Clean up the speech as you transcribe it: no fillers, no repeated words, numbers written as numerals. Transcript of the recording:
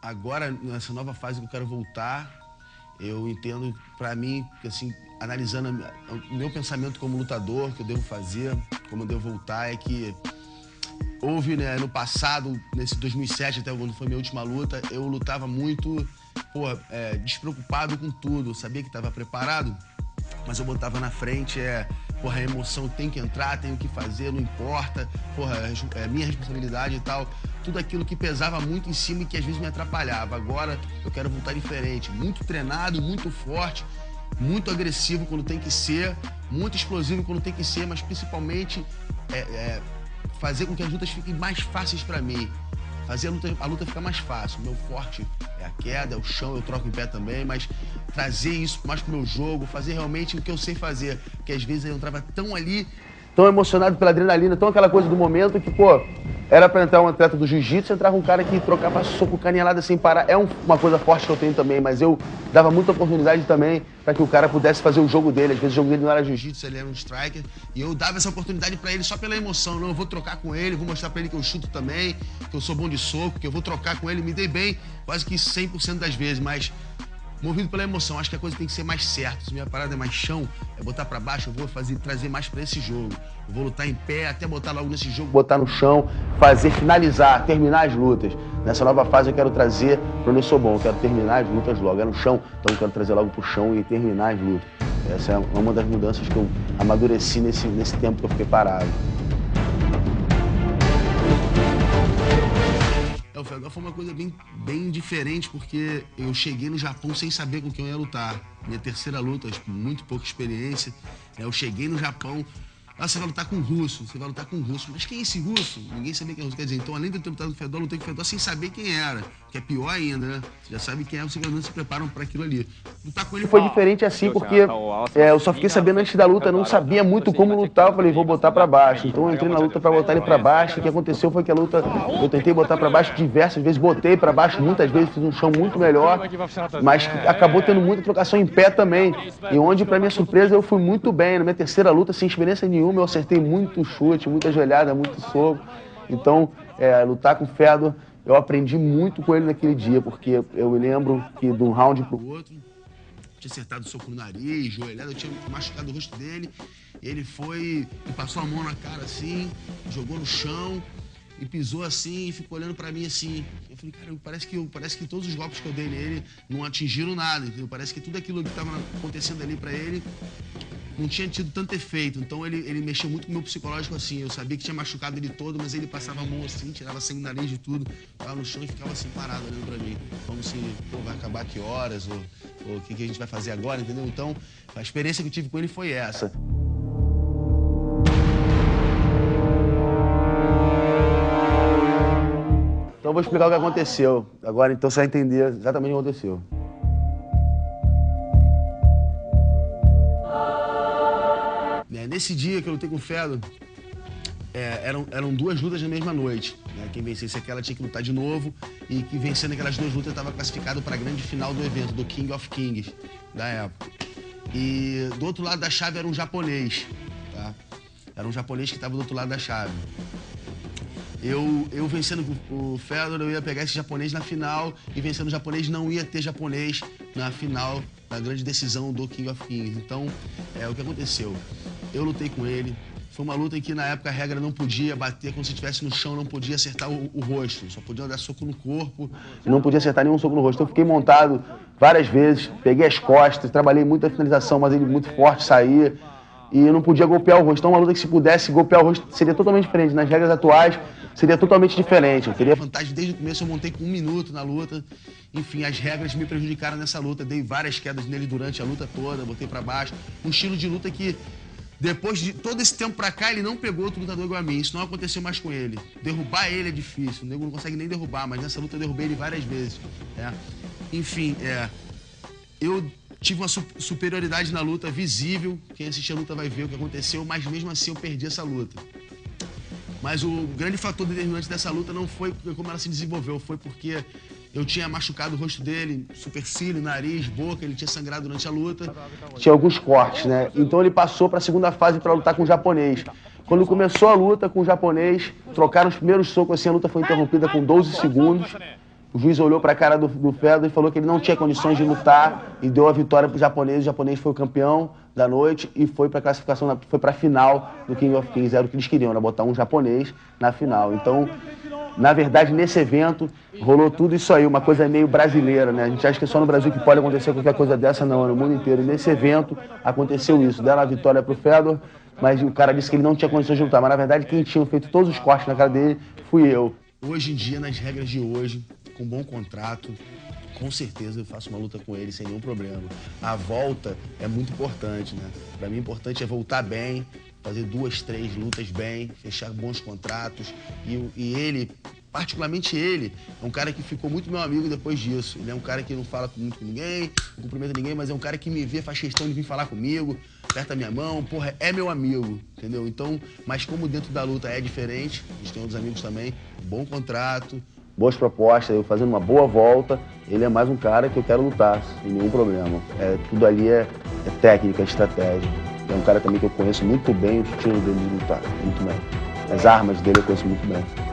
agora, nessa nova fase que eu quero voltar, eu entendo, pra mim, que assim, analisando o meu pensamento como lutador, que eu devo fazer, como eu devo voltar, é que houve, né, no passado, nesse 2007, até quando foi minha última luta, eu lutava muito, despreocupado com tudo, sabia que estava preparado, mas eu botava na frente, a emoção tem que entrar, tenho que fazer, não importa, é minha responsabilidade e tal. Tudo aquilo que pesava muito em cima e que às vezes me atrapalhava. Agora eu quero voltar diferente, muito treinado, muito forte, muito agressivo quando tem que ser, muito explosivo quando tem que ser, mas principalmente fazer com que as lutas fiquem mais fáceis pra mim. Fazer a luta ficar mais fácil. O meu forte é a queda, é o chão, eu troco em pé também, mas trazer isso mais pro meu jogo, fazer realmente o que eu sei fazer. Porque às vezes eu entrava tão ali, tão emocionado pela adrenalina, tão aquela coisa do momento que, era pra entrar um atleta do jiu-jitsu, entrava um cara que trocava soco, canelada sem parar. É uma coisa forte que eu tenho também, mas eu dava muita oportunidade também pra que o cara pudesse fazer o jogo dele. Às vezes o jogo dele não era jiu-jitsu, ele era um striker. E eu dava essa oportunidade pra ele só pela emoção. Não, eu vou trocar com ele, vou mostrar pra ele que eu chuto também, que eu sou bom de soco, que eu vou trocar com ele. Me dei bem quase que 100% das vezes, mas movido pela emoção, acho que a coisa tem que ser mais certa. Se minha parada é mais chão, é botar pra baixo, eu vou trazer mais pra esse jogo. Eu vou lutar em pé, até botar logo nesse jogo, botar no chão, finalizar, terminar as lutas. Nessa nova fase eu quero trazer pra onde eu sou bom, eu quero terminar as lutas logo. É no chão, então eu quero trazer logo pro chão e terminar as lutas. Essa é uma das mudanças que eu amadureci nesse tempo que eu fiquei parado. O Fedor foi uma coisa bem diferente, porque eu cheguei no Japão sem saber com quem eu ia lutar. Minha terceira luta, muito pouca experiência. Eu cheguei no Japão, você vai lutar com um russo, você vai lutar com um russo. Mas quem é esse russo? Ninguém sabia quem é russo. Quer dizer, então além de eu ter lutado com o Fedor, eu lutei com o Fedor sem saber quem era. Que é pior ainda, né? Você já sabe quem é, vocês não se preparam para aquilo ali. Lutar com ele foi diferente assim, porque eu só fiquei sabendo antes da luta, não sabia muito como lutar. Eu falei, vou botar pra baixo. Então eu entrei na luta pra botar ele pra baixo. O que aconteceu foi que a luta, eu tentei botar pra baixo diversas vezes, botei pra baixo muitas vezes, fiz um chão muito melhor, mas acabou tendo muita trocação em pé também. E onde, pra minha surpresa, eu fui muito bem. Na minha terceira luta, sem experiência nenhuma, eu acertei muito chute, muita joelhada, muito soco. Então, lutar com o Fedor, eu aprendi muito com ele naquele dia, porque eu me lembro que de um round pro outro, tinha acertado soco no nariz, joelhada, eu tinha machucado o rosto dele, ele foi e passou a mão na cara assim, jogou no chão e pisou assim e ficou olhando pra mim assim. Eu falei, cara, parece que todos os golpes que eu dei nele não atingiram nada, entendeu? Parece que tudo aquilo que tava acontecendo ali pra ele não tinha tido tanto efeito. Então ele mexeu muito com o meu psicológico assim. Eu sabia que tinha machucado ele todo, mas ele passava a mão assim, tirava sangue no nariz de tudo, tava no chão e ficava assim parado olhando pra mim. Como se, vai acabar que horas, ou o que a gente vai fazer agora, entendeu? Então, a experiência que eu tive com ele foi essa. Então eu vou explicar o que aconteceu. Agora então você vai entender exatamente o que aconteceu. Nesse dia que eu lutei com o Fedor, eram duas lutas na mesma noite. Né? Quem vencesse aquela tinha que lutar de novo, e que vencendo aquelas duas lutas estava classificado para a grande final do evento, do King of Kings da época. E do outro lado da chave era um japonês, tá? Era um japonês que estava do outro lado da chave. Eu vencendo o Fedor, eu ia pegar esse japonês na final, e vencendo o japonês não ia ter japonês na final da grande decisão do King of Kings. Então, o que aconteceu? Eu lutei com ele, foi uma luta em que na época a regra não podia bater, quando você estivesse no chão não podia acertar o rosto, só podia dar soco no corpo, não podia acertar nenhum soco no rosto. Então eu fiquei montado várias vezes, peguei as costas, trabalhei muito a finalização, mas ele muito forte saía, e eu não podia golpear o rosto. Então uma luta que se pudesse golpear o rosto seria totalmente diferente. Nas regras atuais seria totalmente diferente. Eu teria vantagem desde o começo, eu montei com 1 minuto na luta. Enfim, as regras me prejudicaram nessa luta, dei várias quedas nele durante a luta toda, botei pra baixo. Um estilo de luta que, depois de todo esse tempo pra cá, ele não pegou outro lutador igual a mim. Isso não aconteceu mais com ele. Derrubar ele é difícil, o nego não consegue nem derrubar, mas nessa luta eu derrubei ele várias vezes. Enfim, eu tive uma superioridade na luta visível. Quem assistir a luta vai ver o que aconteceu, mas mesmo assim eu perdi essa luta. Mas o grande fator determinante dessa luta não foi como ela se desenvolveu, foi porque eu tinha machucado o rosto dele, supercílio, nariz, boca, ele tinha sangrado durante a luta. Tinha alguns cortes, né? Então ele passou para a segunda fase para lutar com o japonês. Quando começou a luta com o japonês, trocaram os primeiros socos, assim, a luta foi interrompida com 12 segundos. o juiz olhou para a cara do Fedor e falou que ele não tinha condições de lutar e deu a vitória para o japonês. O japonês foi o campeão da noite e foi para a classificação, foi para a final do King of Kings. Era o que eles queriam, né? Botar um japonês na final. Então, na verdade, nesse evento, rolou tudo isso aí, uma coisa meio brasileira, né? A gente acha que é só no Brasil que pode acontecer qualquer coisa dessa, não, é no mundo inteiro. E nesse evento, aconteceu isso. Deram a vitória pro Fedor, mas o cara disse que ele não tinha condições de lutar. Mas, na verdade, quem tinha feito todos os cortes na cara dele fui eu. Hoje em dia, nas regras de hoje, com um bom contrato, com certeza eu faço uma luta com ele sem nenhum problema. A volta é muito importante, né? Pra mim, o importante é voltar bem, fazer 2, 3 lutas bem, fechar bons contratos. E ele, particularmente ele, é um cara que ficou muito meu amigo depois disso. Ele é um cara que não fala muito com ninguém, não cumprimenta ninguém, mas é um cara que me vê, faz questão de vir falar comigo, aperta a minha mão, porra, é meu amigo, entendeu? Então, mas como dentro da luta é diferente, a gente tem outros amigos também, bom contrato, boas propostas, eu fazendo uma boa volta, ele é mais um cara que eu quero lutar, sem nenhum problema. Tudo ali é técnica, é estratégia. É um cara também que eu conheço muito bem o estilo dele de lutar, muito bem. As armas dele eu conheço muito bem.